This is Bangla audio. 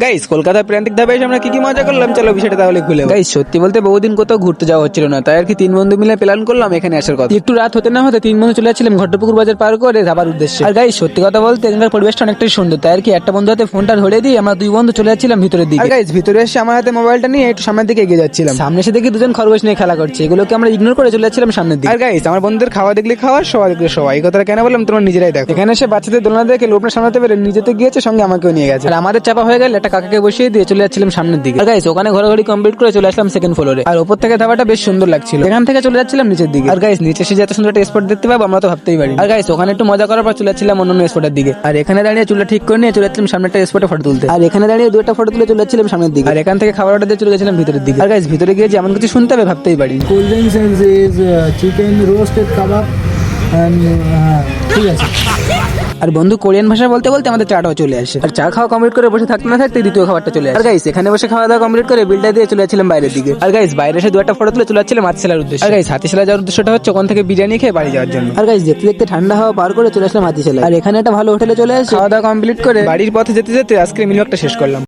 গাইস কলকাতা প্রান্তিক ধাবে এসে আমরা কি কি মজা করলাম চলো বিষয়টা তাহলে খুলে গাইস সত্যি বলতে বহুদিন কোথাও ঘুরতে যাওয়া হচ্ছিল না, তাই আর কি তিন বন্ধু মিলে প্ল্যান করলাম এখানে আসার কথা। একটু রাত হতে না হতে তিন বন্ধু চলে যাচ্ছিলাম ঘট্টপুকুর বাজার পার করে যাবার উদ্দেশ্যে। আর গাইস সত্যি কথা বলতে এখানকার পরিবেশটা অনেকটাই সুন্দর, তাই আর কি একটা বন্ধু হাতে ফোনটা ধরে দিয়ে আমরা দুই বন্ধু চলে যাচ্ছিলাম ভিতরের দিকে। আর গাইস ভিতরে এসে আমার হাতে মোবাইলটা নিয়ে একটু সামনের দিকে এগিয়ে যাচ্ছিলাম। সামনে এসে দেখি দুজন খরগোশ নিয়ে খেলা করছে, এগুলোকে আমরা ইগনোর করে চলে যাচ্ছিলাম সামনের দিকে। আর গাইস আমার বন্ধুদের খাওয়া দেখলে খাওয়া, শোয়া দেখলে শোয়া, এই কথাটা কেন বললাম তোমরা নিজেরাই দেখো। এখানে এসে বাচ্চাদের দোলনা দেখে লোকটা সামলাতে পেরে নিজেতে গিয়েছে, সঙ্গে আমাকেও নিয়ে গেছে। আর আমাদের চাপা হয়ে গেল একটা কাকাকে বসিয়ে দিয়ে চলে যাচ্ছিলাম সামনের দিকে। আর গাইস ওখানে ঘোরাঘুরি কমপ্লিট করে চলে আসলাম সেকেন্ড ফ্লোরে। আর উপর থেকে ধাবাটা বেশ সুন্দর লাগছিল, এখান থেকে চলে যাচ্ছিলাম নিচের দিকে। আর গাইস নিচে এসে যে এত সুন্দর একটা স্পট দেখতে পাবো আমরা তো ভাবতেই পারি। আর গাইস ওখানে একটু মজা করার পর চলে যাচ্ছিলাম অন্যান্য স্পটের দিকে। আর এখানে দাঁড়িয়ে চুলটা ঠিক করে নিয়ে চলে যাচ্ছিলাম সামনে একটা স্পটে ফটো তুলতে। আর এখানে দাঁড়িয়ে দুটো ফটো তুলে চলে যাচ্ছিলাম সামনের দিকে। আর এখান থেকে খাবার অর্ডার দিয়ে চলে গেছিলাম ভিতরের দিকে। আর গাইস ভিতরে গিয়ে যেমন কিছু শুনতে হবে ভাবতেই পারি। Cold drinks and is chicken roasted kebab and ঠিক আছে। আর বন্ধু কোরিয়ান ভাষা বলতে বলতে আমাদের চাটাও চলে আসে। আর চা খাওয়া কমপ্লিট করে বসে থাকতে না থাকতে দ্বিতীয় খাবারটা চলে আসে। আর গাইস এখানে বসে খাওয়া দাওয়া কমপ্লিট করে বিলটা দিয়ে চলে যাচ্ছিলাম বাইরের দিকে। আর গাইস বাইরে এসে দু একটা ফটো তুলে চলে যাচ্ছিলাম হাতিশালার উদ্দেশ্যে। আর গাইস হাতিশালা যাওয়ার উদ্দেশ্যটা হচ্ছে ওখান থেকে বিরিয়ানি খেয়ে বাড়ি যাওয়ার জন্য। আর গাইস দেখতে দেখতে ঠান্ডা হাওয়া পার করে চলে আসলাম হাতিশালা। আর এখানে একটা ভালো হোটেলে চলে আসে, খাওয়া দাওয়া কমপ্লিট করে বাড়ির পথে যেতে যেতে আজকে মিনিমামটা শেষ করলাম।